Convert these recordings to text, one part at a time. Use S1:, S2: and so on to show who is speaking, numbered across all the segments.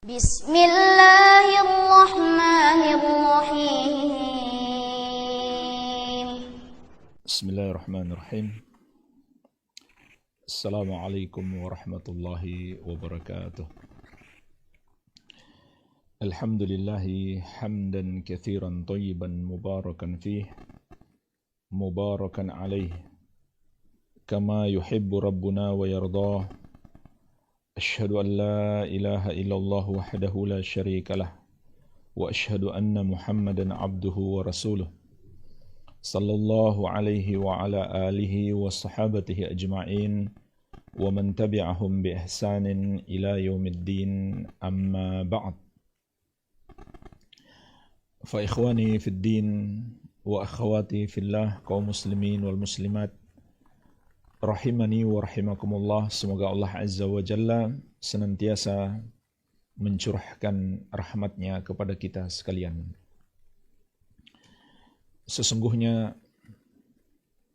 S1: Bismillahirrahmanirrahim.
S2: Bismillahirrahmanirrahim. Assalamualaikum warahmatullahi wabarakatuh. Alhamdulillahi hamdan kathiran tayyiban mubarakan fih, mubarakan alaih, kama yuhibbu rabbuna wa yardah. Ashhadu an la ilaha illallah wahdahu la syarika lah, wa ashhadu anna Muhammadan abduhu wa rasuluh. Sallallahu alaihi wa ala alihi wa sahabatihi ajma'in wa man tabi'ahum bi ihsanin ila yaumiddin, amma ba'd. Fa ikhwani fid din wa akhwati fillah, kaum muslimin wal muslimat rahimani wa rahimakumullah. Semoga Allah Azza wa Jalla senantiasa mencurahkan rahmatnya kepada kita sekalian. Sesungguhnya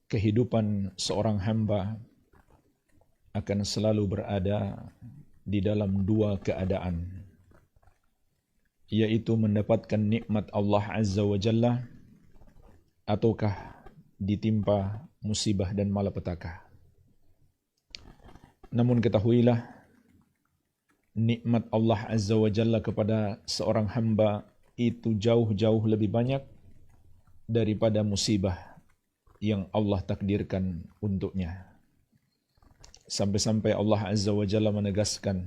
S2: kehidupan seorang hamba akan selalu berada di dalam dua keadaan, yaitu mendapatkan nikmat Allah Azza wa Jalla ataukah ditimpa musibah dan malapetaka. Namun ketahuilah, nikmat Allah Azza wa Jalla kepada seorang hamba itu jauh-jauh lebih banyak daripada musibah yang Allah takdirkan untuknya. Sampai-sampai Allah Azza wa Jalla menegaskan,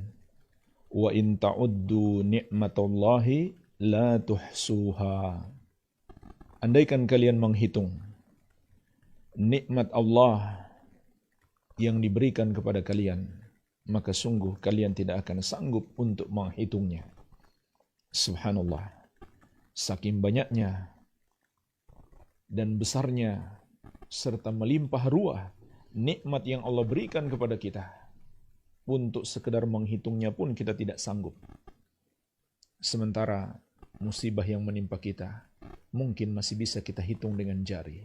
S2: wa in ta'uddu ni'matallahi la tuhsuha. Andaikan kalian menghitung nikmat Allah yang diberikan kepada kalian, maka sungguh kalian tidak akan sanggup untuk menghitungnya. Subhanallah, saking banyaknya dan besarnya serta melimpah ruah nikmat yang Allah berikan kepada kita, untuk sekedar menghitungnya pun kita tidak sanggup. Sementara musibah yang menimpa kita mungkin masih bisa kita hitung dengan jari.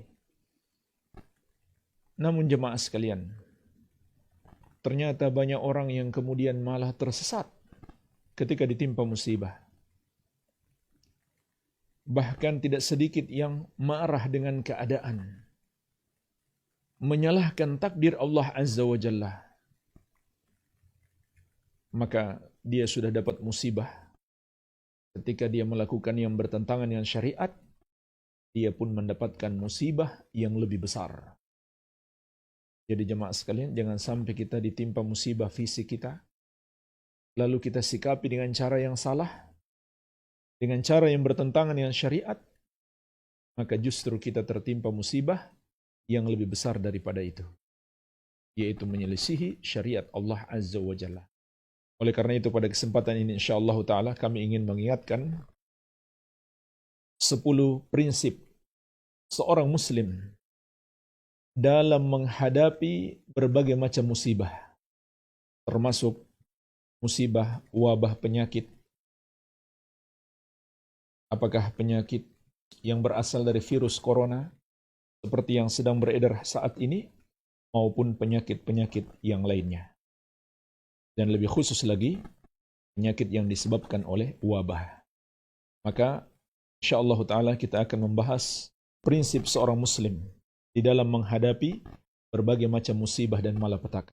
S2: Namun jemaah sekalian, ternyata banyak orang yang kemudian malah tersesat ketika ditimpa musibah. Bahkan tidak sedikit yang marah dengan keadaan, menyalahkan takdir Allah Azza wa Jalla. Maka dia sudah dapat musibah, ketika dia melakukan yang bertentangan dengan syariat, dia pun mendapatkan musibah yang lebih besar. Jadi jemaah sekalian, jangan sampai kita ditimpa musibah fisik kita, lalu kita sikapi dengan cara yang salah, dengan cara yang bertentangan dengan syariat, maka justru kita tertimpa musibah yang lebih besar daripada itu, yaitu menyelisihi syariat Allah Azza wa Jalla. Oleh karena itu pada kesempatan ini insyaallah ta'ala kami ingin mengingatkan 10 prinsip seorang muslim dalam menghadapi berbagai macam musibah, termasuk musibah wabah penyakit. Apakah penyakit yang berasal dari virus corona seperti yang sedang beredar saat ini, maupun penyakit-penyakit yang lainnya. Dan lebih khusus lagi, penyakit yang disebabkan oleh wabah. Maka insyaallah ta'ala kita akan membahas prinsip seorang muslim di dalam menghadapi berbagai macam musibah dan malapetaka.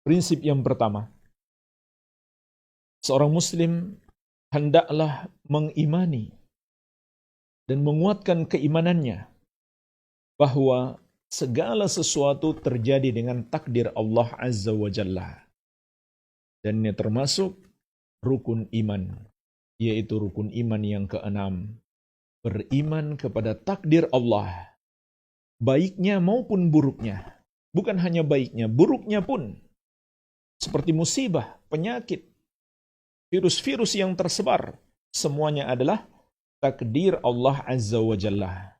S2: Prinsip yang pertama, seorang muslim hendaklah mengimani dan menguatkan keimanannya bahwa segala sesuatu terjadi dengan takdir Allah Azza wa Jalla. Dan ini termasuk rukun iman, yaitu rukun iman yang keenam, beriman kepada takdir Allah, baiknya maupun buruknya. Bukan hanya baiknya, buruknya pun. Seperti musibah, penyakit, virus-virus yang tersebar, semuanya adalah takdir Allah Azza wa Jalla.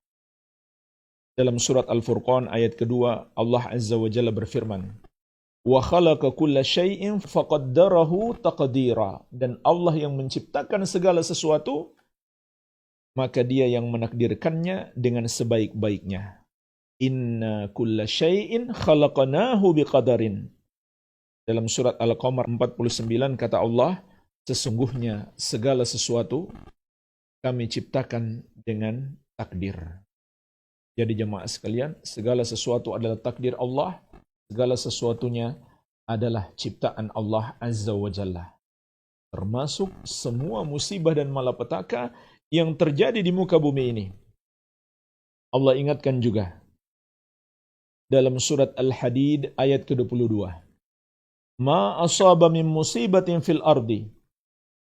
S2: Dalam surat Al-Furqan ayat kedua, Allah Azza wa Jalla berfirman, wa khalaqa kulla syai'in faqaddarahu taqdira. Dan Allah yang menciptakan segala sesuatu, maka dia yang menakdirkannya dengan sebaik-baiknya. Inna kulla syai'in khalaqnahu biqadarin. Dalam surat Al-Qamar 49 kata Allah, Sesungguhnya segala sesuatu kami ciptakan dengan takdir. Jadi jemaah sekalian, segala sesuatu adalah takdir Allah, segala sesuatunya adalah ciptaan Allah Azza wa Jalla. Termasuk semua musibah dan malapetaka yang terjadi di muka bumi ini. Allah ingatkan juga dalam surat Al-Hadid ayat ke-22. Ma asaba min musibatin fil ardi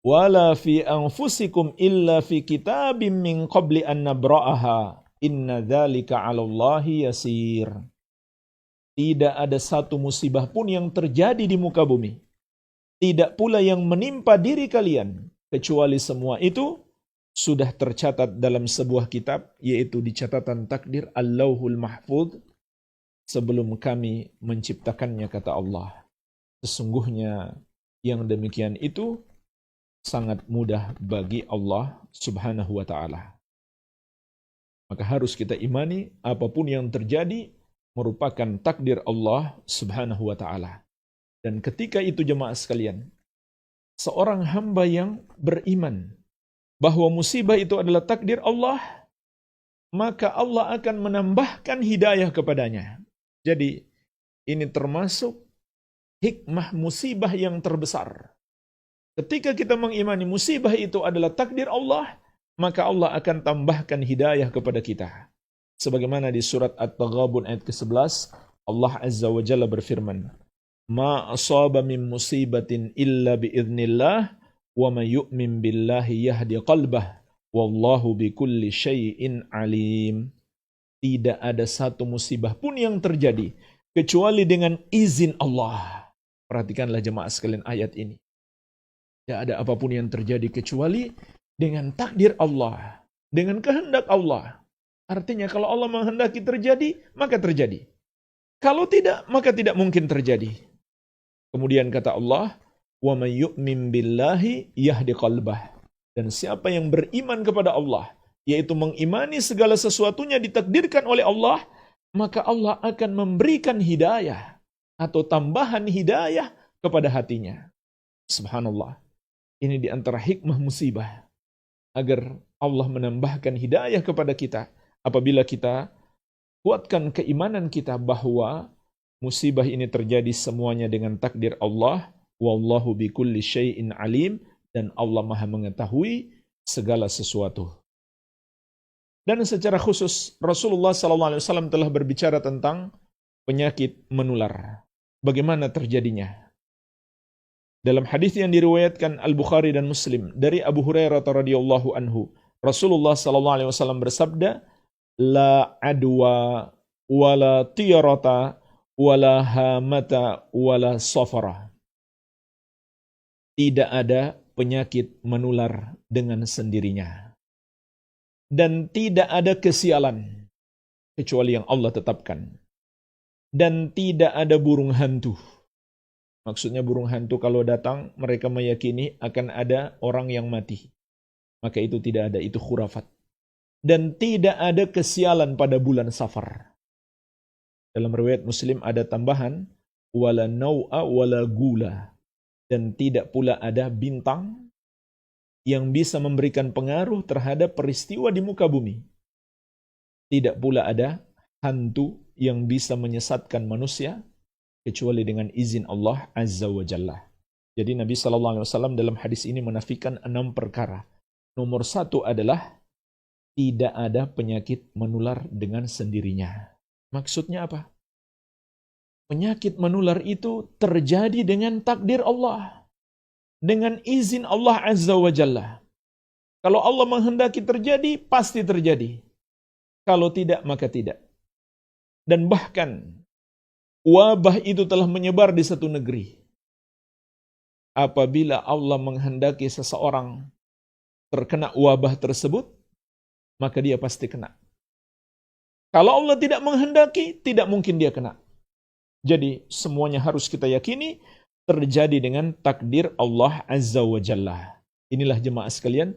S2: wala fi anfusikum illa fi kitabim min qabli an nabra'aha inna dzalika 'alallahi yasir. Tidak ada satu musibah pun yang terjadi di muka bumi, tidak pula yang menimpa diri kalian, kecuali semua itu sudah tercatat dalam sebuah kitab, yaitu di catatan takdir Al-Lauhul Mahfudz, sebelum kami menciptakannya, kata Allah. Sesungguhnya yang demikian itu sangat mudah bagi Allah Subhanahu wa ta'ala. Maka harus kita imani apapun yang terjadi merupakan takdir Allah Subhanahu wa ta'ala. Dan ketika itu jemaah sekalian, seorang hamba yang beriman bahwa musibah itu adalah takdir Allah, maka Allah akan menambahkan hidayah kepadanya. Jadi ini termasuk hikmah musibah yang terbesar. Ketika kita mengimani musibah itu adalah takdir Allah, maka Allah akan tambahkan hidayah kepada kita. Sebagaimana di surat At-Taghabun ayat ke-11, Allah Azza wa Jalla berfirman, Ma asaba min musibatin illa biiznillah wa may yu'min billahi yahdi qalbah wallahu bikulli syai'in alim. Tidak ada satu musibah pun yang terjadi kecuali dengan izin Allah. Perhatikanlah jemaah sekalian ayat ini. Tidak ada apapun yang terjadi kecuali dengan takdir Allah, dengan kehendak Allah. Artinya kalau Allah menghendaki terjadi, maka terjadi. Kalau tidak, maka tidak mungkin terjadi. Kemudian kata Allah, wa may yu'min billahi yahdi qalbah. Dan siapa yang beriman kepada Allah, yaitu mengimani segala sesuatunya ditakdirkan oleh Allah, maka Allah akan memberikan hidayah atau tambahan hidayah kepada hatinya. Subhanallah. Ini di antara hikmah musibah, agar Allah menambahkan hidayah kepada kita apabila kita kuatkan keimanan kita bahwa musibah ini terjadi semuanya dengan takdir Allah. Wallahu bikulli syai'in alim. Dan Allah maha mengetahui segala sesuatu. Dan secara khusus Rasulullah SAW telah berbicara tentang penyakit menular. Bagaimana terjadinya? Dalam hadis yang diriwayatkan Al-Bukhari dan Muslim dari Abu Hurairah radhiyallahu anhu, Rasulullah SAW bersabda, La adwa wala tiyarata wala hamata wala safara. Tidak ada penyakit menular dengan sendirinya. Dan tidak ada kesialan kecuali yang Allah tetapkan. Dan tidak ada burung hantu. Maksudnya burung hantu kalau datang mereka meyakini akan ada orang yang mati. Maka itu tidak ada, itu khurafat. Dan tidak ada kesialan pada bulan Safar. Dalam riwayat Muslim ada tambahan wala nau'a wala gula. Dan tidak pula ada bintang yang bisa memberikan pengaruh terhadap peristiwa di muka bumi. Tidak pula ada hantu yang bisa menyesatkan manusia kecuali dengan izin Allah Azza wa Jalla. Jadi Nabi SAW dalam hadis ini menafikan 6 perkara. Nomor 1 adalah tidak ada penyakit menular dengan sendirinya. Maksudnya apa? Penyakit menular itu terjadi dengan takdir Allah. Dengan izin Allah Azza wa Jalla. Kalau Allah menghendaki terjadi, pasti terjadi. Kalau tidak, maka tidak. Dan bahkan, wabah itu telah menyebar di satu negeri. Apabila Allah menghendaki seseorang terkena wabah tersebut, maka dia pasti kena. Kalau Allah tidak menghendaki, tidak mungkin dia kena. Jadi semuanya harus kita yakini terjadi dengan takdir Allah Azza wa Jalla. Inilah jemaah sekalian,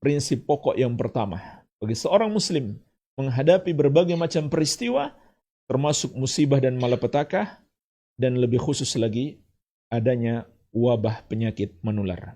S2: prinsip pokok yang pertama. Bagi seorang muslim menghadapi berbagai macam peristiwa, termasuk musibah dan malapetaka, dan lebih khusus lagi adanya wabah penyakit menular.